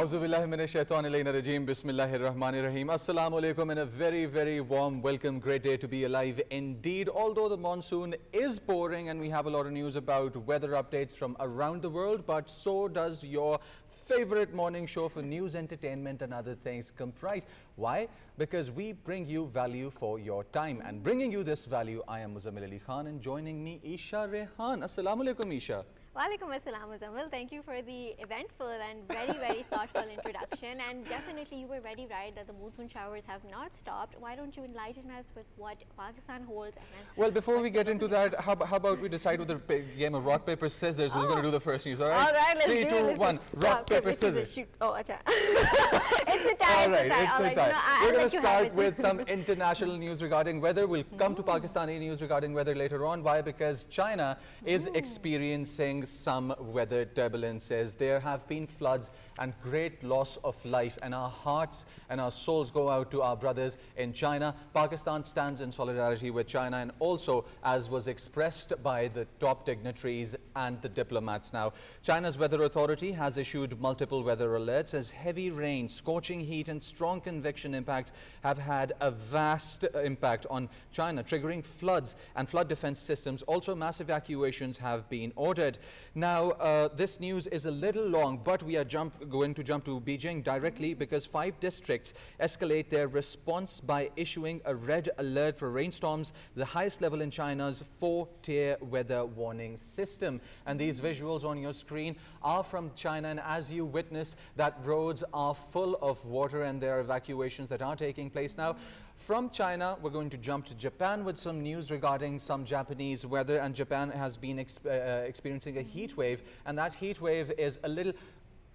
Auzubillahiminashaitanirrajim. Bismillahirrahmanirrahim. Assalamu alaikum and a very, very warm welcome. Great day to be alive indeed. Although the monsoon is pouring and we have a lot of news about weather updates from around the world, but so does your favorite morning show for news, entertainment and other things comprise. Why? Because we bring you value for your time. And bringing you this value, I am Muzammil Ali Khan, and joining me, Eesha Rehan. Assalamu alaikum, Eesha. Walaikum assalam, Muzammil. Thank you for the eventful and very, very thoughtful introduction. And definitely you were very right that the monsoon showers have not stopped. Why don't you enlighten us with what Pakistan holds? Well, before we get into that, how about we decide with the game of rock, paper, scissors? Who's going to do the first news, all right? All right, let's 3, do 2, 1. Rock, paper, scissors. Shoot. Oh, acha. It's a tie. All right, it's a tie. We're going to start with some some international news regarding weather. We'll come to Pakistani news regarding weather later on. Why? Because China is experiencing some weather turbulences. There have been floods and great loss of life, and our hearts and our souls go out to our brothers in China. Pakistan stands in solidarity with China, and also, as was expressed by the top dignitaries and the diplomats now, China's weather authority has issued multiple weather alerts as heavy rain, scorching heat and strong convection impacts have had a vast impact on China, triggering floods and flood defense systems. Also, mass evacuations have been ordered. Now, this news is a little long, but we are going to jump to Beijing directly because 5 districts escalate their response by issuing a red alert for rainstorms, the highest level in China's 4-tier weather warning system. And these visuals on your screen are from China, and as you witnessed, that roads are full of water and there are evacuations that are taking place now. From China, we're going to jump to Japan with some news regarding some Japanese weather, and Japan has been experiencing a heat wave, and that heat wave is a little,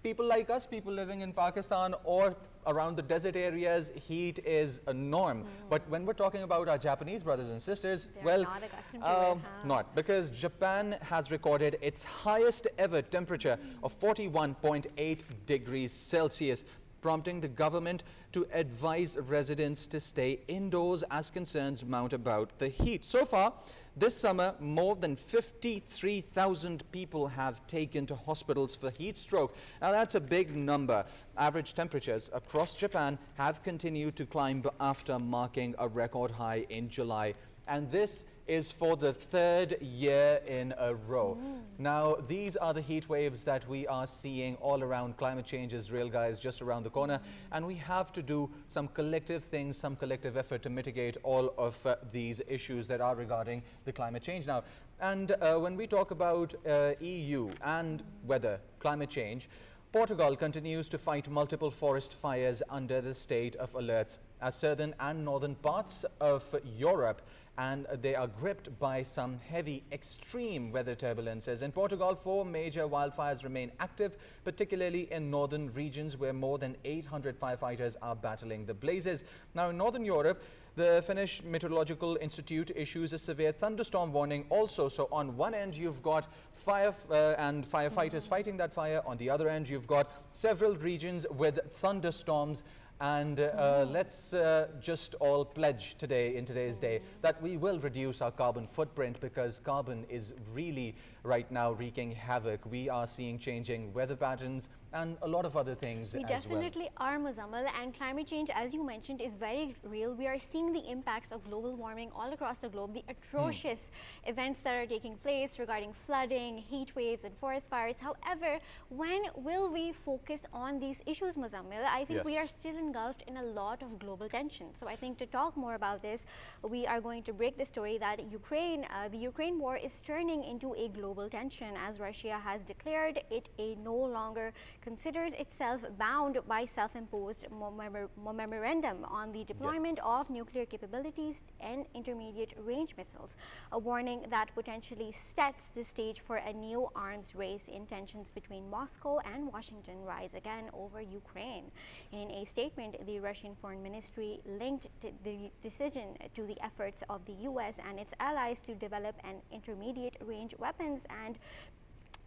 people like us, people living in Pakistan or around the desert areas, heat is a norm. But when we're talking about our Japanese brothers and sisters, They're not accustomed to it, huh? not, because Japan has recorded its highest ever temperature of 41.8 degrees Celsius, prompting the government to advise residents to stay indoors as concerns mount about the heat. So far, this summer, more than 53,000 people have taken to hospitals for heat stroke. Now, that's a big number. Average temperatures across Japan have continued to climb after marking a record high in July. And this is for the 3rd year in a row. Now, these are the heat waves that we are seeing all around. Climate change is real, guys, just around the corner. And we have to do some collective things, some collective effort to mitigate all of these issues that are regarding the climate change now. And when we talk about EU and weather, climate change, Portugal continues to fight multiple forest fires under the state of alerts, as southern and northern parts of Europe, and they are gripped by some heavy extreme weather turbulences. In Portugal, 4 major wildfires remain active, particularly in northern regions where more than 800 firefighters are battling the blazes. Now, in northern Europe, the Finnish Meteorological Institute issues a severe thunderstorm warning also. So on one end, you've got fire and firefighters fighting that fire. On the other end, you've got several regions with thunderstorms. And let's just all pledge today, in today's day, that we will reduce our carbon footprint, because carbon is really right now wreaking havoc. We are seeing changing weather patterns and a lot of other things We definitely are, Muzammil, and climate change, as you mentioned, is very real. We are seeing the impacts of global warming all across the globe, the atrocious events that are taking place regarding flooding, heat waves and forest fires. However, when will we focus on these issues, Muzammil? I think we are still engulfed in a lot of global tension. So I think to talk more about this, we are going to break the story that the Ukraine war is turning into a global tension, as Russia has declared it no longer considers itself bound by self-imposed memorandum on the deployment of nuclear capabilities and intermediate range missiles, a warning that potentially sets the stage for a new arms race in tensions between Moscow and Washington rise again over Ukraine. In a statement, the Russian Foreign Ministry linked the decision to the efforts of the US and its allies to develop an intermediate range weapons and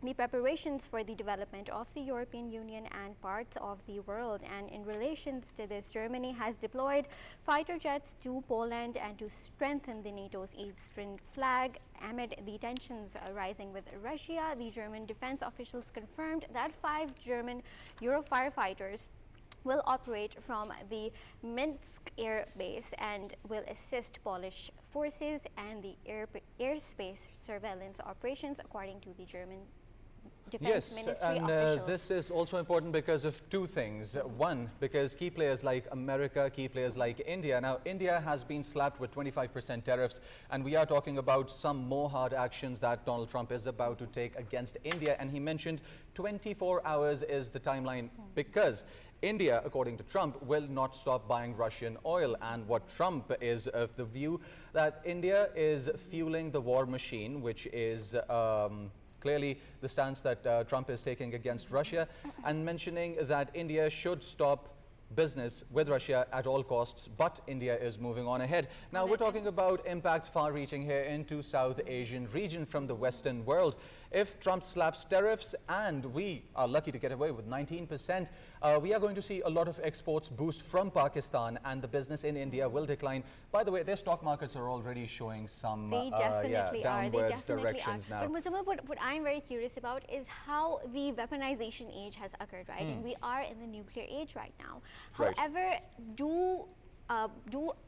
the preparations for the development of the European Union and parts of the world. And in relations to this, Germany has deployed fighter jets to Poland and to strengthen the NATO's eastern flag amid the tensions rising with Russia. The German defense officials confirmed that 5 German Eurofighter fighters will operate from the Minsk air base and will assist Polish forces and the airspace surveillance operations, according to the German Defense Yes, Ministry and officials. this is also important because of two things. One, because key players like America, key players like India. Now, India has been slapped with 25% tariffs, and we are talking about some more hard actions that Donald Trump is about to take against India. And he mentioned 24 hours is the timeline because India, according to Trump, will not stop buying Russian oil. And what Trump is of the view that India is fueling the war machine, which is clearly the stance that Trump is taking against Russia, and mentioning that India should stop business with Russia at all costs, but India is moving on ahead. Now we're talking about impacts far-reaching here into South Asian region from the Western world. If Trump slaps tariffs and we are lucky to get away with 19%, we are going to see a lot of exports boost from Pakistan and the business in India will decline. By the way, their stock markets are already showing some They definitely are. They downwards definitely directions are. now. But Muzammil, what I'm very curious about is how the weaponization age has occurred, right? And we are in the nuclear age right now. Right. However, do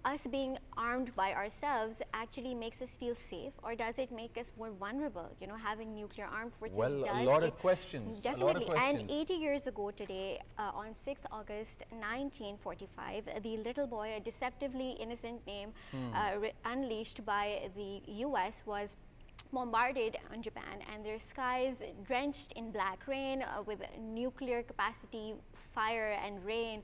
us being armed by ourselves actually makes us feel safe, or does it make us more vulnerable? You know, having nuclear armed forces. Well, does a lot it of questions. Definitely. A lot of questions. And 80 years ago today, on 6th August 1945, the little boy, a deceptively innocent name, unleashed by the U.S., was bombarded on Japan, and their skies drenched in black rain with nuclear capacity fire and rain,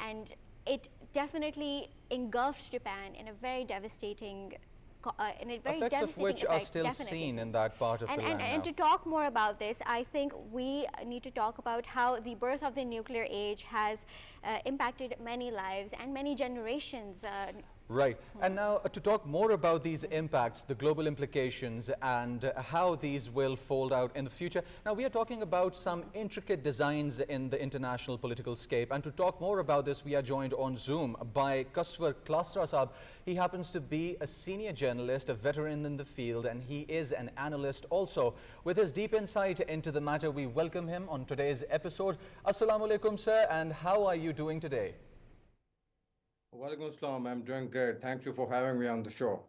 and it definitely engulfed Japan in a very devastating Effects of which are still seen in that part of the land and now. to talk more about this, I think we need to talk about how the birth of the nuclear age has impacted many lives and many generations. Right. And now to talk more about these impacts, the global implications, and how these will fold out in the future. Now, we are talking about some intricate designs in the international political scape. And to talk more about this, we are joined on Zoom by Kaswar Klastra Saab. He happens to be a senior journalist, a veteran in the field, and he is an analyst also. With his deep insight into the matter, we welcome him on today's episode. Assalamu alaikum, sir, and how are you doing today? Walaikum Assalam. I'm doing great. Thank you for having me on the show.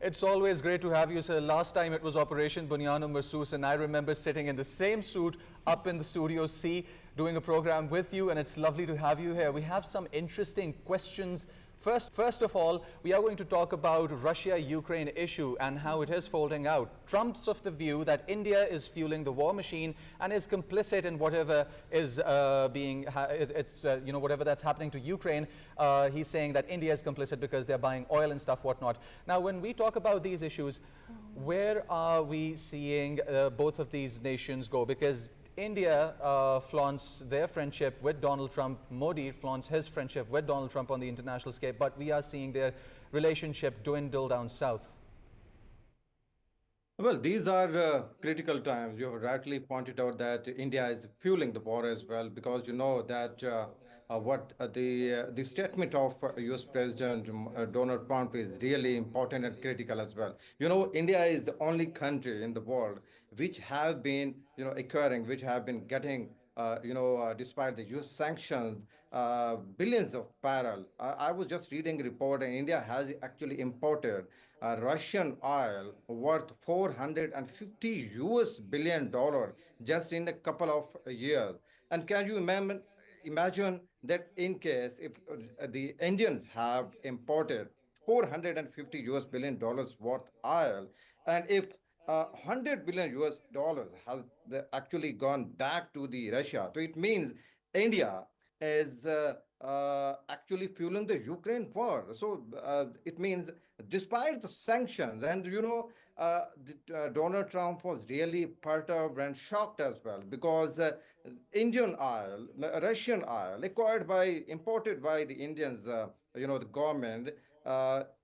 It's always great to have you, sir. Last time it was Operation Bunyano Marsoos, and I remember sitting in the same suit up in the Studio C doing a program with you, and it's lovely to have you here. We have some interesting questions. First of all, we are going to talk about Russia-Ukraine issue and how it is folding out. Trump's of the view that India is fueling the war machine and is complicit in whatever is whatever that's happening to Ukraine. He's saying that India is complicit because they're buying oil and stuff, whatnot. Now, when we talk about these issues, where are we seeing both of these nations go? Because India flaunts their friendship with Donald Trump. Modi flaunts his friendship with Donald Trump on the international scape, but we are seeing their relationship dwindle down south. Well, these are critical times. You have rightly pointed out that India is fueling the war as well, because you know that the statement of U.S. President Donald Trump is really important and critical as well. You know, India is the only country in the world which have been acquiring, which have been getting despite the U.S. sanctions, billions of barrel. I was just reading a report, and India has actually imported Russian oil worth 450 US billion dollar just in a couple of years. And can you imagine that in case if the Indians have imported 450 US billion dollars worth oil, and if 100 billion US dollars has actually gone back to the Russia, so it means India is actually fueling the Ukraine war. So it means despite the sanctions, and Donald Trump was really perturbed and shocked as well, because Indian oil, Russian oil, imported by the Indians, the government,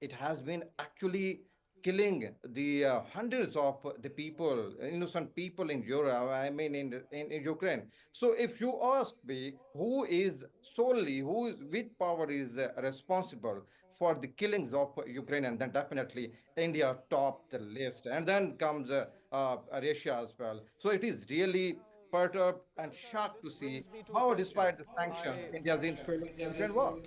it has been actually killing the hundreds of the people, innocent people in Europe, I mean in Ukraine. So if you ask me, who is solely, who is, which power is responsible for the killings of Ukrainian, then definitely India topped the list. And then comes Russia as well. So it is really perturbed and shocked to This see brings me to a how, question. despite the sanctions, India is in fueling the Ukraine war.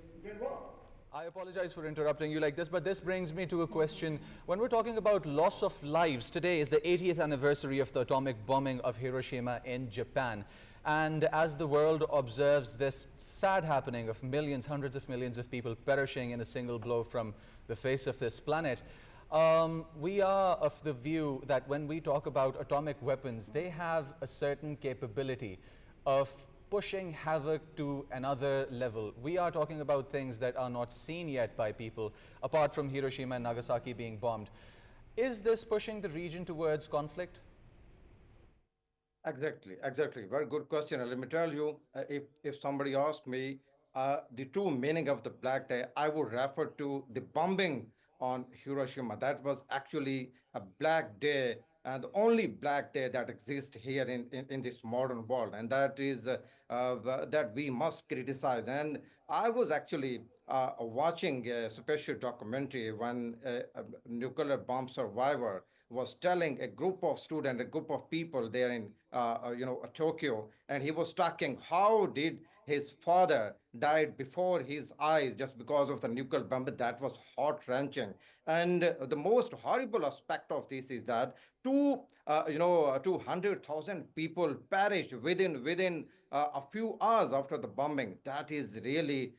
I apologize for interrupting you like this, but this brings me to a question. When we're talking about loss of lives, today is the 80th anniversary of the atomic bombing of Hiroshima in Japan. And as the world observes this sad happening of millions, hundreds of millions of people perishing in a single blow from the face of this planet, we are of the view that when we talk about atomic weapons, they have a certain capability of pushing havoc to another level. We are talking about things that are not seen yet by people, apart from Hiroshima and Nagasaki being bombed. Is this pushing the region towards conflict? Exactly, exactly. Very good question. And let me tell you, if somebody asked me the true meaning of the Black Day, I would refer to the bombing on Hiroshima. That was actually a black day, and the only black day that exists here in this modern world, and that is that we must criticize. And I was actually watching a special documentary when a nuclear bomb survivor was telling a group of students, a group of people there in Tokyo, and he was talking how did his father died before his eyes just because of the nuclear bomb. That was heart wrenching. And the most horrible aspect of this is that 200,000 people perished within a few hours after the bombing. That is really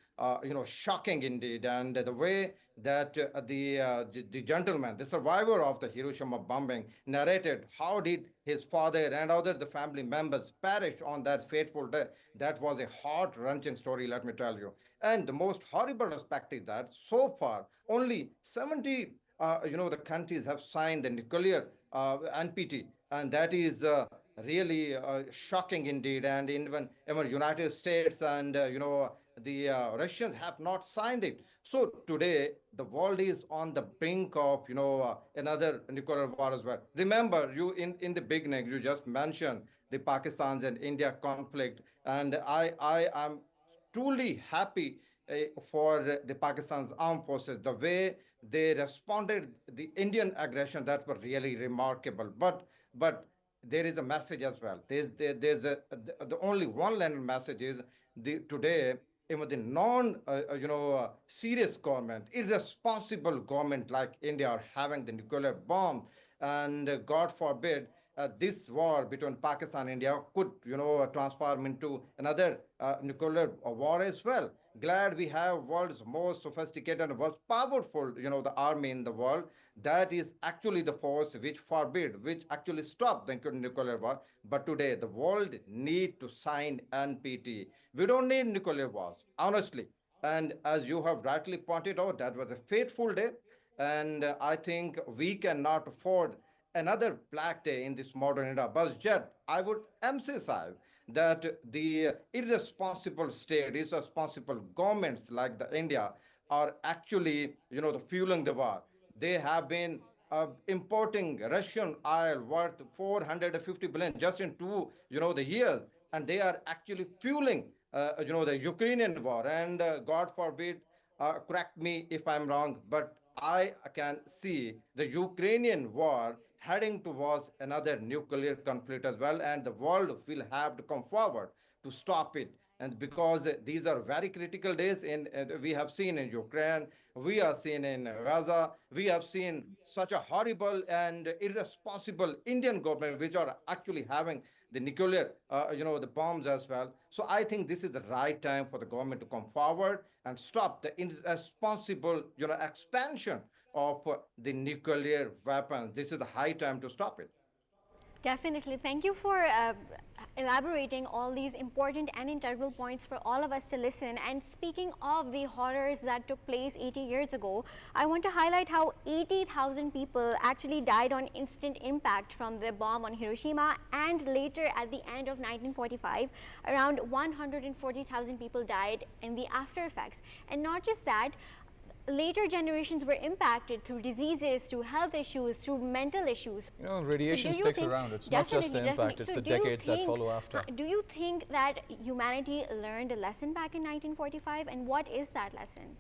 shocking indeed. And the way that the gentleman, the survivor of the Hiroshima bombing, narrated how did his father and other the family members perish on that fateful day. That was a heart-wrenching story, let me tell you. And the most horrible aspect is that so far only 70 the countries have signed the nuclear NPT, and that is really shocking indeed. And even United States and the Russians have not signed it. So today the world is on the brink of another nuclear war as well. Remember, you in the beginning you just mentioned the Pakistan's and India conflict, and I am truly happy for the Pakistan's armed forces. The way they responded, the Indian aggression, that was really remarkable. But there is a message as well. There's the only one line message is the today even the non serious government, irresponsible government like India are having the nuclear bomb, and God forbid this war between Pakistan and India could, transform into another nuclear war as well. Glad we have world's most sophisticated and most powerful, the army in the world. That is actually the force which forbid, which actually stop the nuclear war. But today, the world need to sign NPT. We don't need nuclear wars, honestly. And as you have rightly pointed out, that was a fateful day. And I think we cannot afford another black day in this modern era. But yet, I would emphasize that the irresponsible state, irresponsible governments like the India are actually, the fueling the war. They have been importing Russian oil worth 450 billion just in the years, and they are actually fueling, the Ukrainian war. And God forbid, correct me if I'm wrong, but I can see the Ukrainian war heading towards another nuclear conflict as well, and the world will have to come forward to stop it. And because these are very critical days, we have seen in Ukraine, we have seen in Gaza, we have seen such a horrible and irresponsible Indian government, which are actually having the nuclear, the bombs as well. So I think this is the right time for the government to come forward and stop the irresponsible, expansion of the nuclear weapons. This is the high time to stop it. Definitely. Thank you for elaborating all these important and integral points for all of us to listen. And speaking of the horrors that took place 80 years ago, I want to highlight how 80,000 people actually died on instant impact from the bomb on Hiroshima, and later at the end of 1945, around 140,000 people died in the after effects. And not just that, later generations were impacted through diseases, through health issues, through mental issues. You know, So do radiation you sticks think, around. It's not just the definitely, impact, definitely. it's So the do you decades that think, follow after. do you think that humanity learned a lesson back in 1945, and what is that lesson?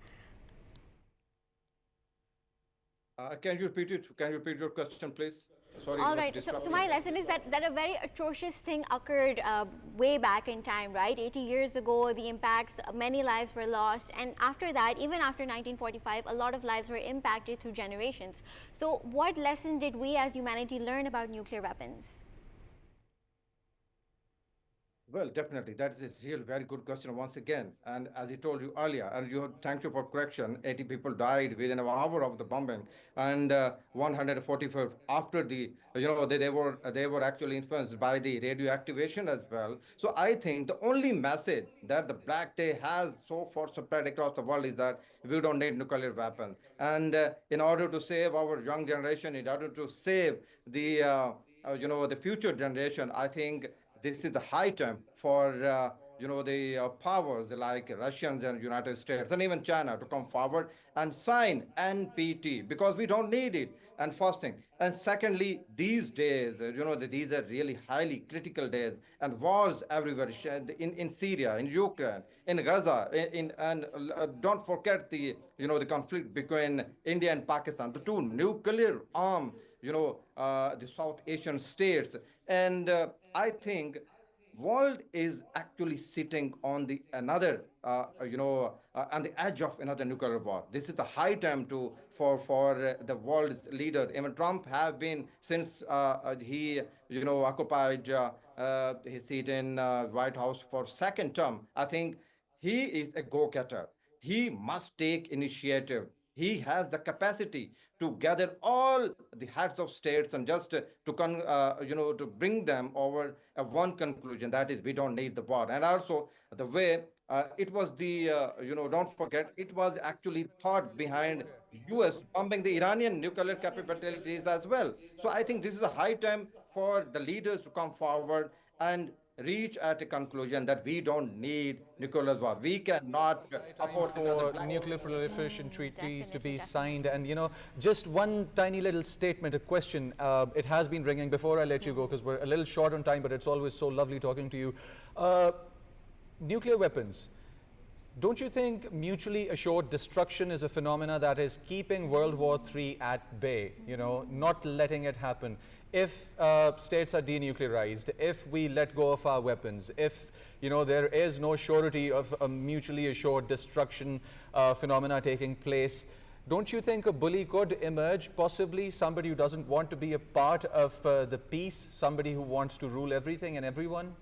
Can you repeat it? Can you repeat your question, please? Sorry All for right. So disrupting. my lesson is that a very atrocious thing occurred way back in time, right? 80 years ago, the impacts, many lives were lost. And after that, even after 1945, a lot of lives were impacted through generations. So what lesson did we as humanity learn about nuclear weapons? Well, definitely. That is a real very good question once again. And as I told you earlier, and thank you for correction, 80 people died within an hour of the bombing, and 145 after the, they were actually influenced by the radioactivation as well. So I think the only message that the Black Day has so far spread across the world is that we don't need nuclear weapons. And in order to save our young generation, in order to save the future generation, I think this is the high time for the powers like Russians and United States and even China to come forward and sign NPT because we don't need it. And first thing, and secondly, these days, these are really highly critical days, and wars everywhere in Syria, in Ukraine, in Gaza, and don't forget the conflict between India and Pakistan, the two nuclear armed the South Asian states. And I think world is actually sitting on the another on the edge of another nuclear war. This is the high time to for the world's leader. Even Trump have been since he occupied his seat in White House for second term. I think he is a go-getter. He must take initiative. He has the capacity to gather all the heads of states and just to bring them over one conclusion, that is we don't need the war. And also the way it was don't forget, it was actually thought behind US bombing the Iranian nuclear capabilities as well. So I think this is a high time for the leaders to come forward and reach at a conclusion that we don't need nuclear war. We cannot Time afford another for black. nuclear proliferation treaties to Definitely, be definitely. signed. And, just one tiny little statement, a question. It has been ringing before I let you go because we're a little short on time, but it's always so lovely talking to you. Nuclear weapons. Don't you think mutually assured destruction is a phenomena that is keeping World War III at bay, not letting it happen? If states are denuclearized, if we let go of our weapons, if there is no surety of a mutually assured destruction phenomena taking place, don't you think a bully could emerge, possibly somebody who doesn't want to be a part of the peace, somebody who wants to rule everything and everyone?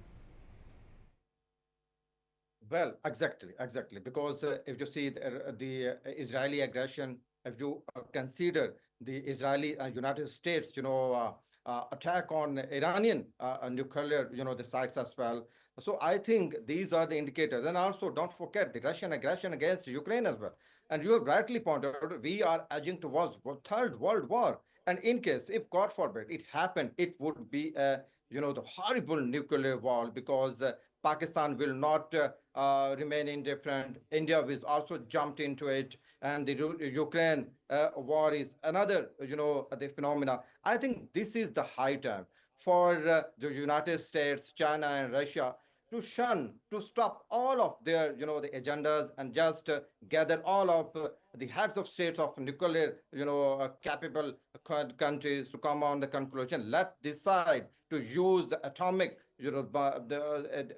Well, exactly. Because if you see the Israeli aggression, if you consider the Israeli United States, attack on Iranian nuclear, the sites as well. So I think these are the indicators. And also, don't forget the Russian aggression against Ukraine as well. And you have rightly pointed out, we are edging towards third world war. And in case, if God forbid it happened, it would be the horrible nuclear war because Pakistan will not remain indifferent. India has also jumped into it, and the Ukraine war is another, the phenomena. I think this is the high time for the United States, China, and Russia to shun, to stop all of their, the agendas and just gather all of the heads of states of nuclear, capable countries to come on the conclusion. Let decide to use the atomic,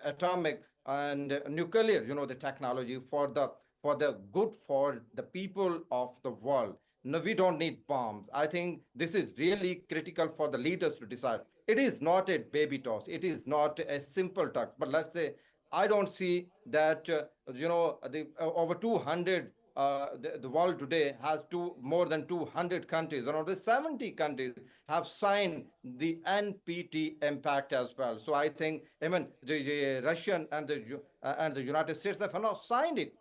atomic and nuclear, the technology for the good for the people of the world. No, we don't need bombs. I think this is really critical for the leaders to decide. It is not a baby toss. It is not a simple talk. But let's say I don't see that the over 200. The world today has more than 200 countries, and over 70 countries have signed the NPT impact as well. So I think even the Russian and the United States have not signed it.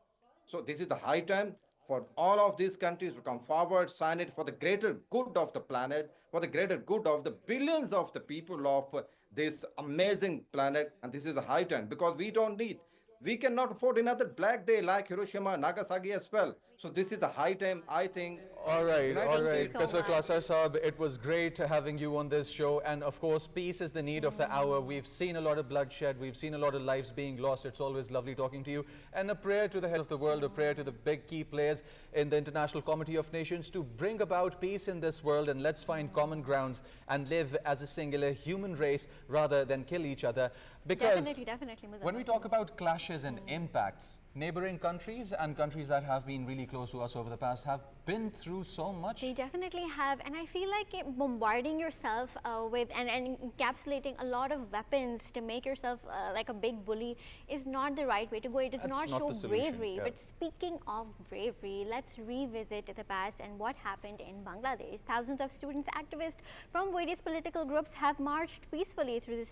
So this is the high time for all of these countries to come forward, sign it for the greater good of the planet, for the greater good of the billions of the people of this amazing planet. And this is a high time because we don't need We cannot afford another black day like Hiroshima, Nagasaki as well. So this is the high time, I think, All right, United all Thank you right. States. so Kaswa much. Klasar Saab, it was great having you on this show. And of course, peace is the need of the hour. We've seen a lot of bloodshed. We've seen a lot of lives being lost. It's always lovely talking to you. And a prayer to the head of the world, a prayer to the big key players in the International Committee of Nations to bring about peace in this world. And let's find common grounds and live as a singular human race rather than kill each other. Because Definitely, when we Muzammil. talk about clashes and impacts, neighboring countries and countries that have been really close to us over the past have been through so much. They definitely have, and I feel like bombarding yourself with and encapsulating a lot of weapons to make yourself like a big bully is not the right way to go. It does That's not not show the solution, bravery. yeah. But speaking of bravery, let's revisit the past and what happened in Bangladesh. Thousands of students, activists from various political groups have marched peacefully through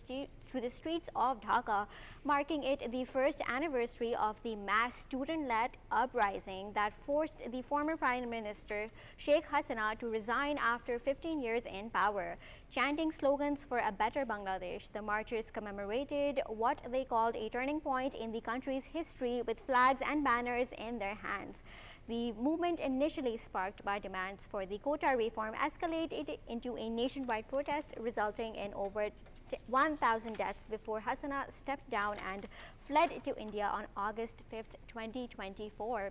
the streets of Dhaka, marking it the first anniversary of the mass student-led uprising that forced the former Prime Minister Sheikh Hasina to resign after 15 years in power. Chanting slogans for a better Bangladesh, the marchers commemorated what they called a turning point in the country's history with flags and banners in their hands. The movement, initially sparked by demands for the quota reform, escalated into a nationwide protest, resulting in over 1,000 deaths before Hasina stepped down and fled to India on August 5th, 2024.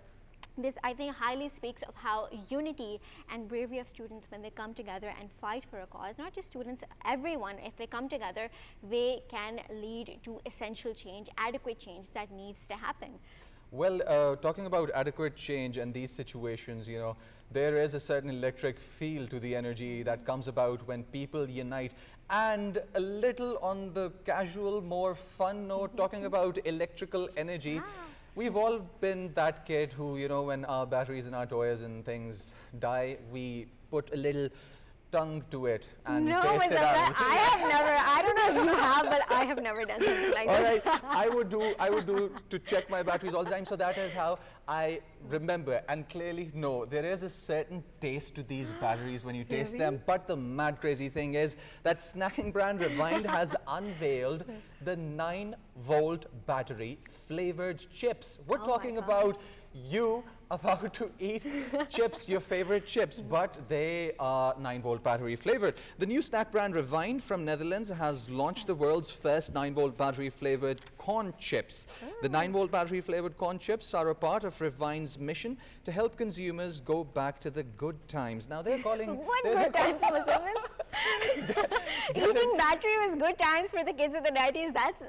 This, I think, highly speaks of how unity and bravery of students when they come together and fight for a cause, not just students, everyone, if they come together, they can lead to essential change, adequate change that needs to happen. Well, talking about adequate change and these situations, you know, there is a certain electric feel to the energy that comes about when people unite. And a little on the casual, more fun note, talking about electrical energy. We've all been that kid who, you know, when our batteries and our toys and things die, we put a little tongue to it and No, taste it Muzammil, out. I have never, I don't know if you have, but I have never done something like All this. right, I would do to check my batteries all the time. So that is how I remember and clearly know there is a certain taste to these batteries when you taste them. But the mad crazy thing is that snacking brand Rewind has unveiled the 9-volt battery flavored chips. We're Oh my talking gosh. about you about to eat chips, your favorite chips, but they are 9-volt battery flavored. The new snack brand Rewind from Netherlands has launched the world's first 9-volt battery flavored corn chips. The 9-volt battery flavored corn chips are a part of Rewind's mission to help consumers go back to the good times. Now they're calling What good times, Muzammil? Eating battery was good times for the kids of the 90s. That's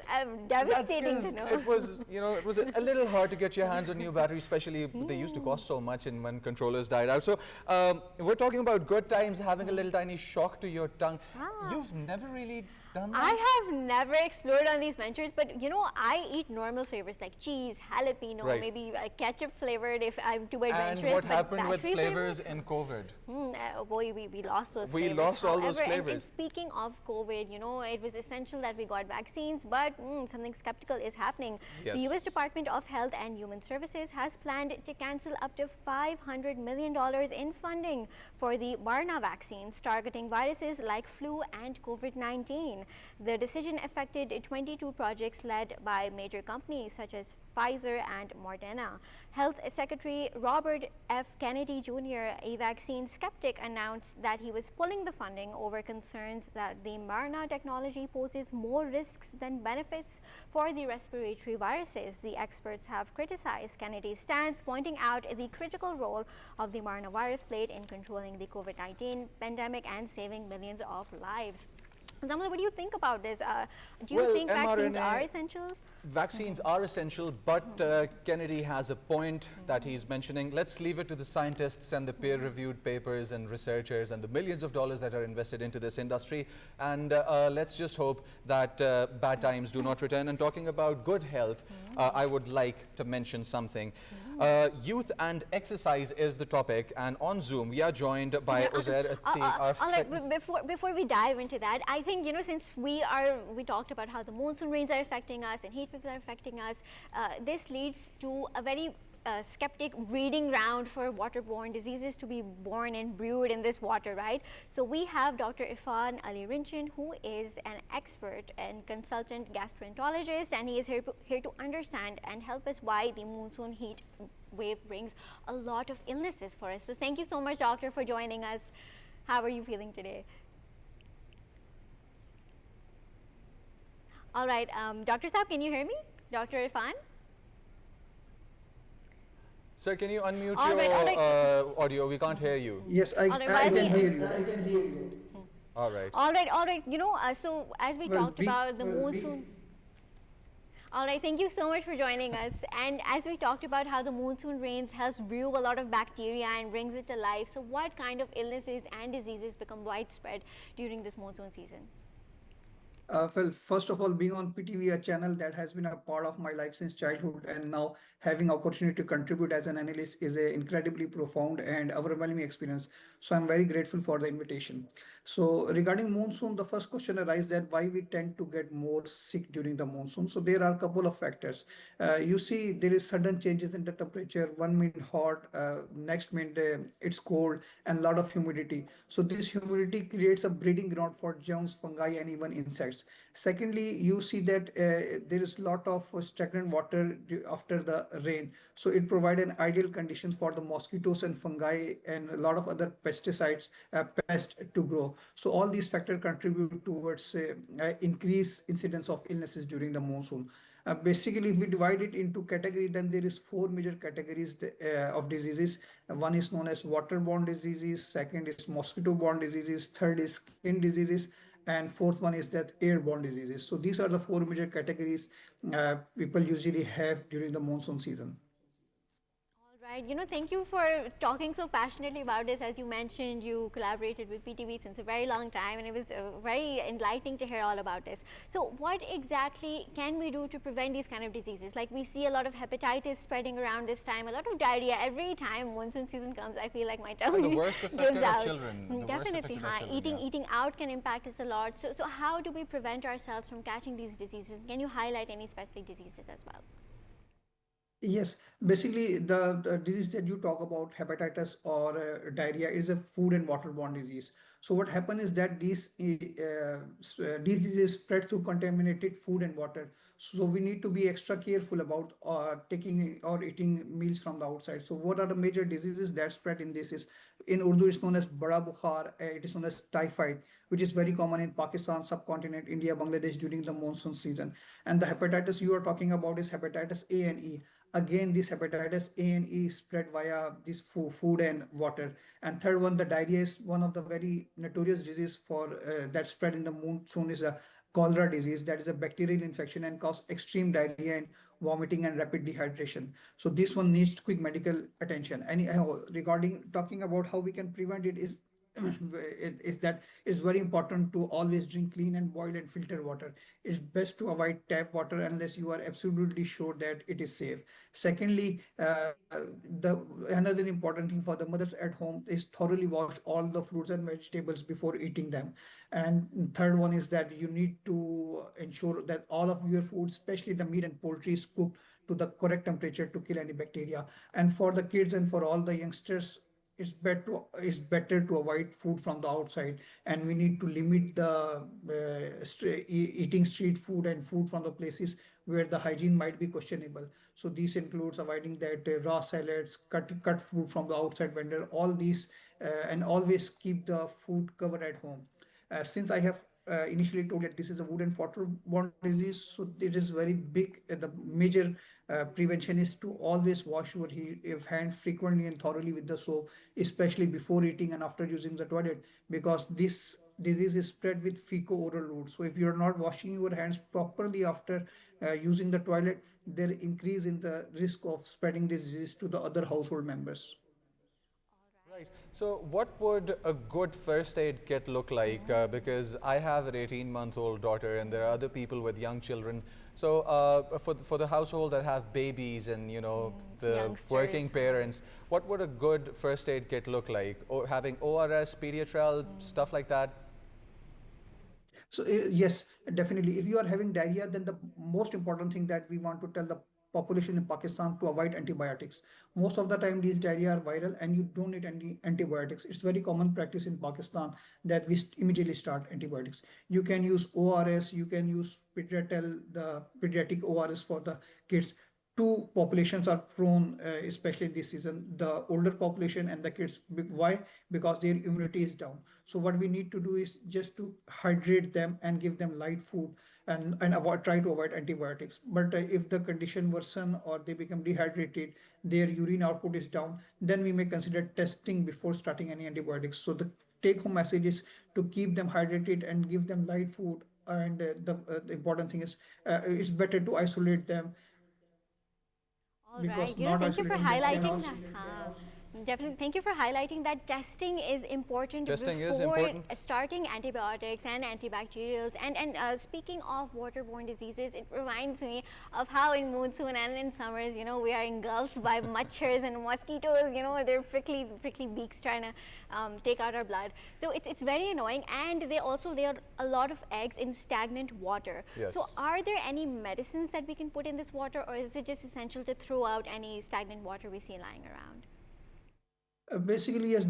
devastating to know. it was, you know, it was a little hard to get your hands on new batteries, especially they used to cost so much and when controllers died out. So we're talking about good times, having a little tiny shock to your tongue. You've never really done that? I have never explored on these ventures, but you know, I eat normal flavors like cheese, jalapeno, Right. maybe ketchup flavored if I'm too adventurous. And what but happened with battery flavors in COVID? Boy, we lost those We flavors. lost all those However, and flavors. speaking of COVID, you know, it was essential that we got vaccines, but something skeptical is happening. The Yes. U.S. Department of Health and Human Services has planned to cancel up to $500 million in funding for the Barna vaccines targeting viruses like flu and COVID-19. The decision affected 22 projects led by major companies such as Pfizer and Moderna. Health Secretary Robert F. Kennedy Jr., a vaccine skeptic, announced that he was pulling the funding over concerns that the Barna technology poses more risks than benefits for the respiratory viruses. The experts have criticized Kennedy's stance, pointing out the critical role of the Barna virus played in controlling the COVID-19 pandemic and saving millions of lives. Zamala, what do you think about this? Do you Well, think vaccines mRNA are essential? Vaccines are essential, but Kennedy has a point that he's mentioning. Let's leave it to the scientists and the peer-reviewed papers and researchers and the millions of dollars that are invested into this industry. And let's just hope that bad times do not return. And talking about good health, I would like to mention something. Youth and exercise is the topic, and on Zoom we are joined by UZAIR, our all right, fitness- before we dive into that, I think, you know, since we talked about how the monsoon rains are affecting us and heat waves are affecting us, this leads to a very skeptic breeding ground for waterborne diseases to be born and brewed in this water, right? So we have Dr. Irfan Ali Rinchan, who is an expert and consultant gastroenterologist, and he is here to understand and help us why the monsoon heat wave brings a lot of illnesses for us. So thank you so much, doctor, for joining us. How are you feeling today? All right, Dr. Saab, can you hear me? Dr. Irfan? Sir, can you unmute All your right. audio? We can't hear you. Yes, I can hear you. I can hear you. All right. All right. You know, so as we talked about the monsoon. All right, thank you so much for joining us. And as we talked about how the monsoon rains helps brew a lot of bacteria and brings it to life, so what kind of illnesses and diseases become widespread during this monsoon season? Well, first of all, being on PTV, a channel that has been a part of my life since childhood, and now having opportunity to contribute as an analyst is an incredibly profound and overwhelming experience. So I'm very grateful for the invitation. So regarding monsoon, the first question arises that why we tend to get more sick during the monsoon. So there are a couple of factors. You see, there is sudden changes in the temperature. One minute hot, next minute it's cold, and a lot of humidity. So this humidity creates a breeding ground for germs, fungi, and even insects. Secondly, you see that there is a lot of stagnant water after the rain. So it provides an ideal conditions for the mosquitoes and fungi and a lot of other pesticides, pests to grow. So all these factors contribute towards increased incidence of illnesses during the monsoon. Basically, if we divide it into category, then there is four major categories of diseases. One is known as waterborne diseases, second is mosquito-borne diseases, third is skin diseases, and fourth one is that airborne diseases. So these are the four major categories people usually have during the monsoon season. Right. You know, thank you for talking so passionately about this. As you mentioned, you collaborated with PTV since a very long time, and it was very enlightening to hear all about this. So what exactly can we do to prevent these kind of diseases? Like, we see a lot of hepatitis spreading around this time, a lot of diarrhea. Every time monsoon season comes, I feel like my tummy The worst affected gives are out. children. Definitely, Children, eating out can impact us a lot. So how do we prevent ourselves from catching these diseases? Can you highlight any specific diseases as well? Yes, basically the disease that you talk about, hepatitis or diarrhea, is a food and waterborne disease. So what happens is that these diseases spread through contaminated food and water. So we need to be extra careful about taking or eating meals from the outside. So what are the major diseases that spread in this is, in Urdu it's known as Bada Bukhar, it is known as typhoid, which is very common in Pakistan, subcontinent, India, Bangladesh during the monsoon season. And the hepatitis you are talking about is hepatitis A and E. Again, this hepatitis A and E spread via this food and water. And third one, the diarrhea is one of the very notorious disease for that spread in the monsoon is a cholera disease, that is a bacterial infection and cause extreme diarrhea and vomiting and rapid dehydration. So this one needs quick medical attention. And regarding talking about how we can prevent it is that it's very important to always drink clean and boiled and filtered water. It's best to avoid tap water unless you are absolutely sure that it is safe. Secondly, the another important thing for the mothers at home is thoroughly wash all the fruits and vegetables before eating them. And third one is that you need to ensure that all of your food, especially the meat and poultry, is cooked to the correct temperature to kill any bacteria. And for the kids and for all the youngsters, it's better to avoid food from the outside, and we need to limit the eating street food and food from the places where the hygiene might be questionable. So this includes avoiding that raw salads, cut food from the outside vendor, all these, and always keep the food covered at home. Since I have initially told that this is a wood and waterborne disease, so it is very big. The major prevention is to always wash your hands frequently and thoroughly with the soap, especially before eating and after using the toilet, because this disease is spread with fecal-oral route. So if you're not washing your hands properly after using the toilet, there increase in the risk of spreading this disease to the other household members. Right. So what would a good first aid kit look like? Because I have an 18-month-old daughter and there are other people with young children. So for the household that have babies and, you know, the Youngsters. working parents, what would a good first aid kit look like? Or having ORS, Pediatrel, stuff like that? So yes, definitely. If you are having diarrhea, then the most important thing that we want to tell the population in Pakistan to avoid antibiotics. Most of the time, these diarrhea are viral, and you don't need any antibiotics. It's very common practice in Pakistan that we immediately start antibiotics. You can use ORS, you can use Pediatel, the pediatric ORS for the kids. Two populations are prone, especially this season, the older population and the kids. Why? Because their immunity is down. So what we need to do is just to hydrate them and give them light food, and try to avoid antibiotics. But if the condition worsen or they become dehydrated, their urine output is down, then we may consider testing before starting any antibiotics. So the take home message is to keep them hydrated and give them light food. And the important thing is it's better to isolate them, All right, because not thank you for isolating them can highlighting also. that. Definitely, thank you for highlighting that testing is important Testing before is important. starting antibiotics and antibacterials. And speaking of waterborne diseases, it reminds me of how in monsoon and in summers, we are engulfed by machars and mosquitoes. Their prickly beaks trying to take out our blood. So it's very annoying, and they also lay a lot of eggs in stagnant water. Yes. So are there any medicines that we can put in this water, or is it just essential to throw out any stagnant water we see lying around? Basically, yes,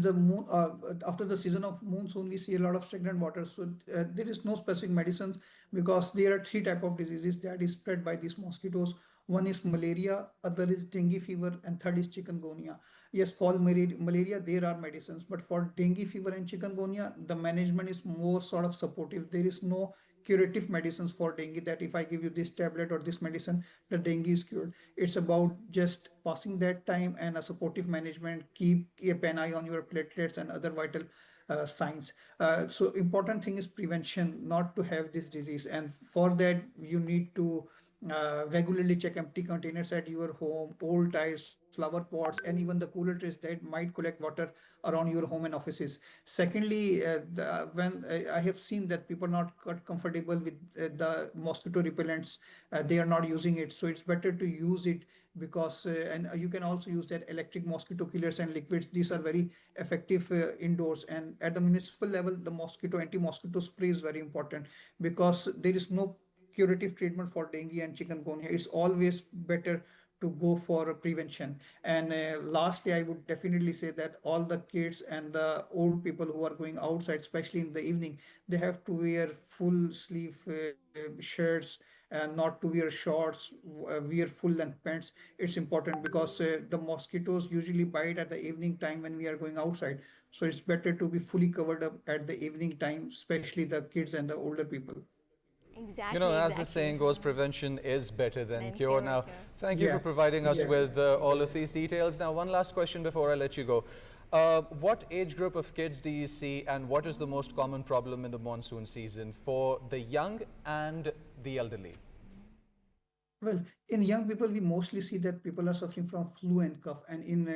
after the season of monsoon, we see a lot of stagnant water. So there is no specific medicines, because there are three type of diseases that is spread by these mosquitoes. One is malaria, other is dengue fever, and third is chikungunya. Yes, for malaria, there are medicines, but for dengue fever and chikungunya, the management is more sort of supportive. There is no curative medicines for dengue, that if I give you this tablet or this medicine, the dengue is cured. It's about just passing that time and a supportive management. Keep an eye on your platelets and other vital signs. So important thing is prevention, not to have this disease. And for that, you need to regularly check empty containers at your home, old tires, flower pots, and even the cooler trays that might collect water around your home and offices. Secondly, when I have seen that people are not comfortable with the mosquito repellents, they are not using it. So it's better to use it, because and you can also use that electric mosquito killers and liquids. These are very effective indoors. And at the municipal level, the anti-mosquito spray is very important, because there is no curative treatment for dengue and chikungunya. It's always better to go for prevention. And lastly, I would definitely say that all the kids and the old people who are going outside, especially in the evening, they have to wear full sleeve shirts and not to wear shorts, wear full length pants. It's important, because the mosquitoes usually bite at the evening time when we are going outside. So it's better to be fully covered up at the evening time, especially the kids and the older people. Exactly, As the exactly. saying goes, prevention is better than Than cure. cure, Now, cure. thank you for Yeah. providing us Yeah. with all of these details. Now, one last question before I let you go. What age group of kids do you see, and what is the most common problem in the monsoon season for the young and the elderly? Well, in young people, we mostly see that people are suffering from flu and cough, and in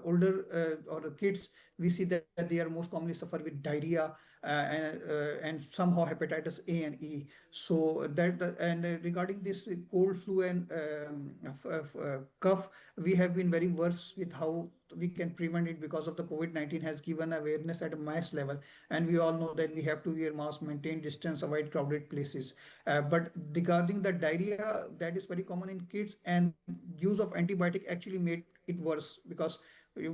older or the kids, we see that they are most commonly suffer with diarrhea and somehow hepatitis A and E. So regarding this cold, flu, and cough, we have been very versed with how we can prevent it, because of the COVID-19 has given awareness at a mass level, and we all know that we have to wear masks, maintain distance, avoid crowded places. But regarding the diarrhea, that is very common in kids, and use of antibiotic actually made it worse, because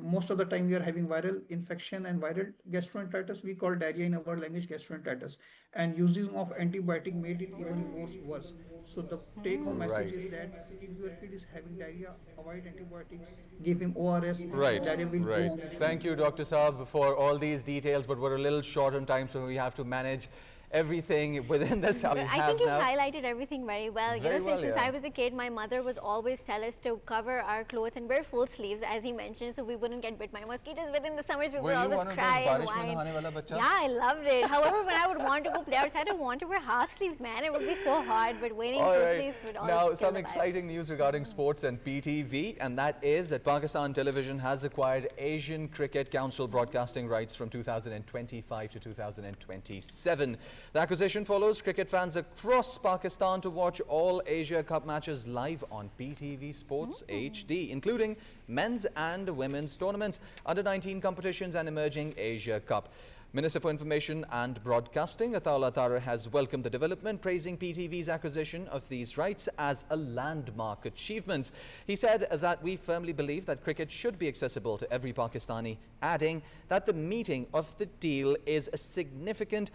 most of the time we are having viral infection and viral gastroenteritis. We call diarrhea in our language gastroenteritis, and using of antibiotic made it even worse. So the take home message is that if your kid is having diarrhea, avoid antibiotics, give him ORS. Right, Diarrhea will go right. on. Thank you, Dr. Saab, for all these details, but we're a little short on time, so we have to manage everything within this hour we I have think you now. highlighted everything very well. Very well, Since yeah. I was a kid, my mother would always tell us to cover our clothes and wear full sleeves, as he mentioned, so we wouldn't get bit by mosquitoes. But in the summers, we Were would you always one of those cry and barish mein whine. nahane wala bachcha? Yeah, I loved it. However, when I would want to go play outside, I want to wear half sleeves, man. It would be so hard, but wearing All full right. sleeves would always Now, kill some the vibe. exciting news regarding sports and PTV, and that is that Pakistan Television has acquired Asian Cricket Council broadcasting rights from 2025 to 2027. The acquisition follows cricket fans across Pakistan to watch all Asia Cup matches live on PTV Sports HD, including men's and women's tournaments, under-19 competitions and emerging Asia Cup. Minister for Information and Broadcasting, Ataullah Tara, has welcomed the development, praising PTV's acquisition of these rights as a landmark achievement. He said that we firmly believe that cricket should be accessible to every Pakistani, adding that the meeting of the deal is significant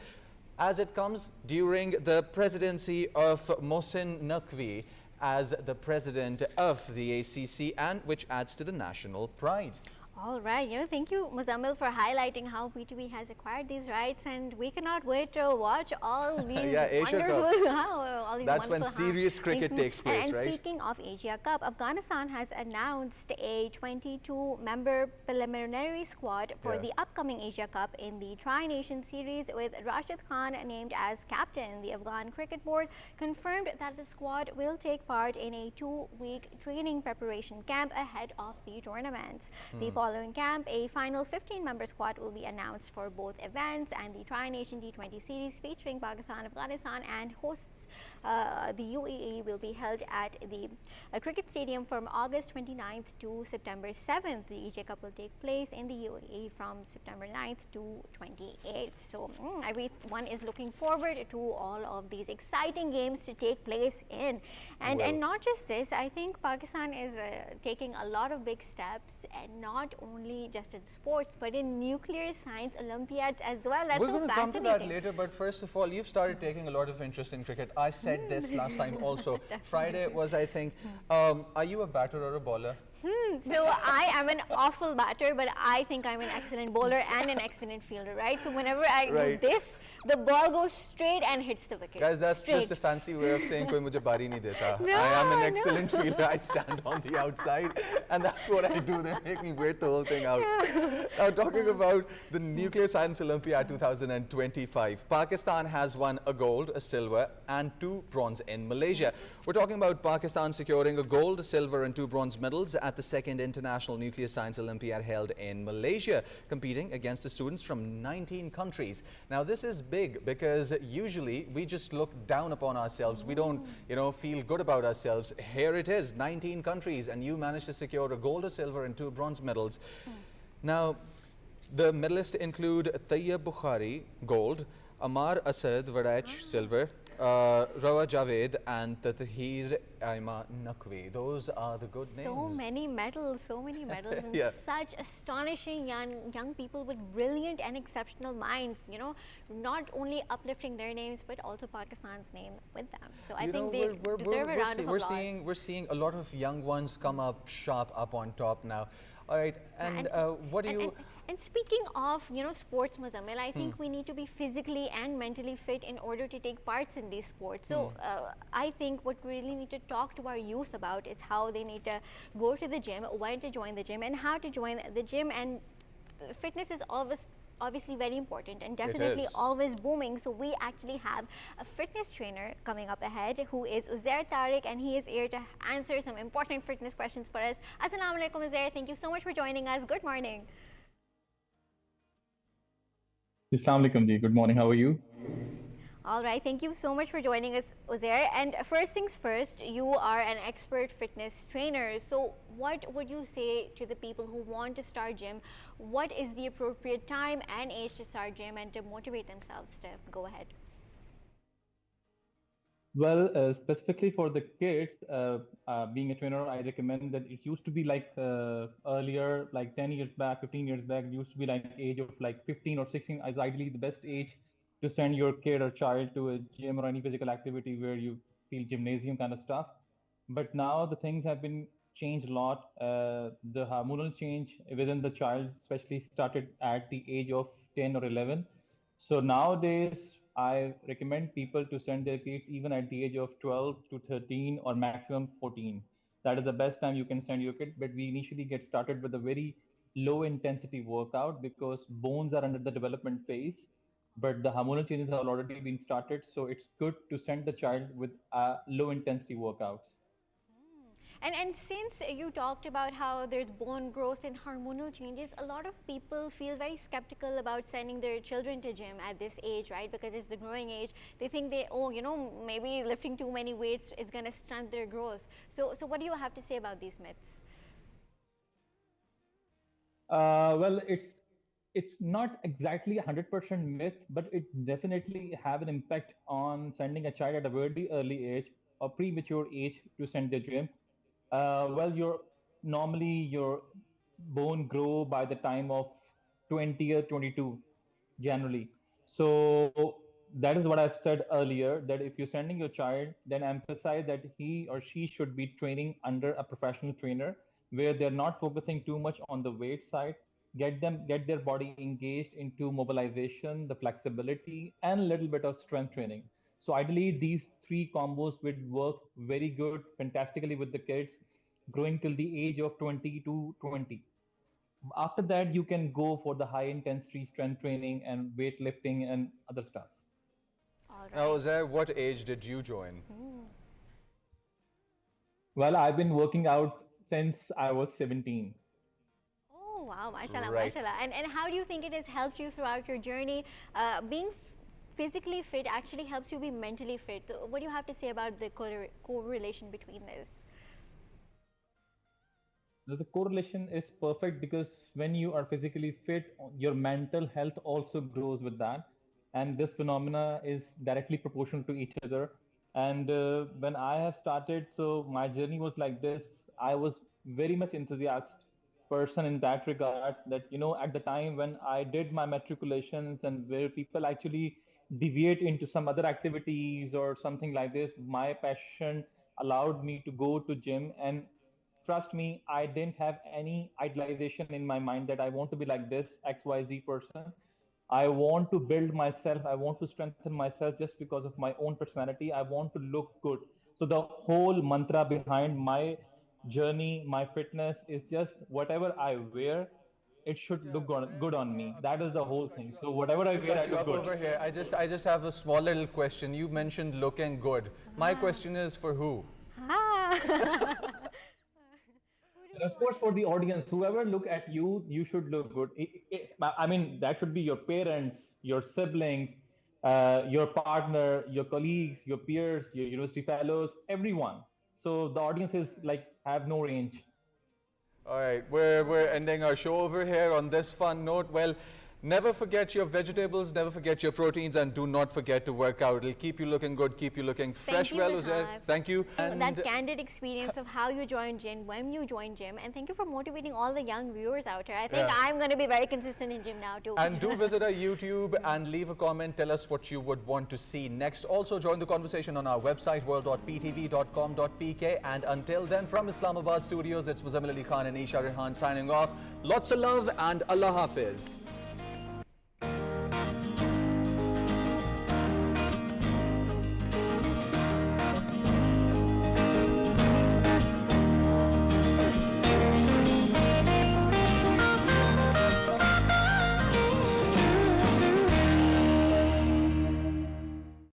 as it comes during the presidency of Mohsin Naqvi as the president of the ACC, and which adds to the national pride. All right, thank you, Muzammil, for highlighting how PTV has acquired these rights, and we cannot wait to watch all these Asia wonderful, Cup. That's when serious cricket takes place, and right? Speaking of Asia Cup, Afghanistan has announced a 22-member preliminary squad for the upcoming Asia Cup in the Tri-Nation Series, with Rashid Khan named as captain. The Afghan Cricket Board confirmed that the squad will take part in a 2-week training preparation camp ahead of the tournaments. The following camp, a final 15-member squad will be announced for both events, and the Tri-Nation T20 series featuring Pakistan, Afghanistan and hosts the UAE will be held at the cricket stadium from August 29th to September 7th. The Asia Cup will take place in the UAE from September 9th to 28th. So everyone is looking forward to all of these exciting games to take place in. And not just this, I think Pakistan is taking a lot of big steps, and not only just in sports, but in nuclear science Olympiads as well. That's We're so going to come to fascinating. that later, but first of all, you've started taking a lot of interest in cricket. I said this last time also. Friday was, I think, are you a batter or a bowler? So I am an awful batter, but I think I'm an excellent bowler and an excellent fielder, right? So whenever I do this, the ball goes straight and hits the wicket. Guys, that's just a fancy way of saying koi mujhe bari nahi deta. No, I am an excellent fielder. I stand on the outside, and that's what I do. They make me wait the whole thing out. Now, talking about the Nuclear Science Olympiad 2025, Pakistan has won a gold, a silver, and 2 bronze in Malaysia. We're talking about Pakistan securing a gold, a silver, and 2 bronze medals at the second International Nuclear Science Olympiad held in Malaysia, competing against the students from 19 countries. Now, this is big because usually we just look down upon ourselves. We don't, feel good about ourselves. Here it is, 19 countries, and you managed to secure a gold, a silver, and 2 bronze medals. Now, the medalists include Tayyab Bukhari, gold, Amar Asad Vadach, silver, Rawa Javed and Tathir Aima Naqvi. Those are the good names. So many medals, and such astonishing young people with brilliant and exceptional minds, not only uplifting their names, but also Pakistan's name with them. So I think they deserve a round of applause. We're seeing a lot of young ones come up sharp, up on top now. All right, and what do you... And speaking of, sports, Muzammil, I think we need to be physically and mentally fit in order to take parts in these sports. So I think what we really need to talk to our youth about is how they need to go to the gym, when to join the gym, and how to join the gym. And fitness is obviously very important and definitely always booming. So we actually have a fitness trainer coming up ahead who is UZAIR Tariq, and he is here to answer some important fitness questions for us. Assalamu alaikum, UZAIR. Thank you so much for joining us. Good morning. Assalamu alaikum ji. Good morning. How are you? All right. Thank you so much for joining us, UZAIR. And first things first, you are an expert fitness trainer. So what would you say to the people who want to start gym? What is the appropriate time and age to start gym and to motivate themselves to go ahead? Well, specifically for the kids, being a trainer, I recommend that it used to be like earlier, like 10 years back, 15 years back, it used to be like age of like 15 or 16 is ideally the best age to send your kid or child to a gym or any physical activity where you feel gymnasium kind of stuff. But now the things have been changed a lot. The hormonal change within the child especially started at the age of 10 or 11. So nowadays, I recommend people to send their kids even at the age of 12 to 13 or maximum 14. That is the best time you can send your kid. But we initially get started with a very low intensity workout because bones are under the development phase, but the hormonal changes have already been started. So it's good to send the child with low intensity workouts. And since you talked about how there's bone growth and hormonal changes, a lot of people feel very skeptical about sending their children to gym at this age, right? Because it's the growing age. They think maybe lifting too many weights is going to stunt their growth. So what do you have to say about these myths? Well, it's not exactly 100% myth, but it definitely have an impact on sending a child at a very early age or premature age to send the gym. Well, normally your bone grow by the time of 20 or 22 generally. So that is what I've said earlier, that if you're sending your child, then emphasize that he or she should be training under a professional trainer where they're not focusing too much on the weight side. Get their body engaged into mobilization, the flexibility, and a little bit of strength training. So ideally, these three combos would work very good, fantastically with the kids growing till the age of 20 to 20. After that, you can go for the high intensity strength training and weightlifting and other stuff. All Now, right. Uzair, what age did you join? Well, I've been working out since I was 17. Oh, wow, mashallah, Right. mashallah. And how do you think it has helped you throughout your journey? Being physically fit actually helps you be mentally fit. So what do you have to say about the correlation between this? The correlation is perfect because when you are physically fit, your mental health also grows with that. And this phenomena is directly proportional to each other. And when I have started, so my journey was like this. I was very much enthusiastic person in that regards that, at the time when I did my matriculations and where people actually deviate into some other activities or something like this, my passion allowed me to go to gym. And trust me, I didn't have any idealization in my mind that I want to be like this XYZ person. I want to build myself. I want to strengthen myself just because of my own personality. I want to look good. So the whole mantra behind my journey, my fitness is just whatever I wear, it should look good on me. That is the whole thing. So whatever I To wear, I cut you look up good. over here, I just have a small little question. You mentioned looking good. My question is for who? Ah. And of course, for the audience, whoever look at you, you should look good. I mean, that should be your parents, your siblings, your partner, your colleagues, your peers, your university fellows, everyone. So the audience is like have no range. All right, we're ending our show over here on this fun note. Well, never forget your vegetables, never forget your proteins, and do not forget to work out. It'll keep you looking good, keep you looking fresh. you, Well, Uzair, Rehan. thank you. That candid experience of how you joined gym, when you joined gym, and thank you for motivating all the young viewers out here. I think I'm going to be very consistent in gym now too. And do visit our YouTube and leave a comment. Tell us what you would want to see next. Also, join the conversation on our website, world.ptv.com.pk. And until then, from Islamabad studios, it's Muzammil Ali Khan and Eesha Rehan signing off. Lots of love and Allah Hafiz.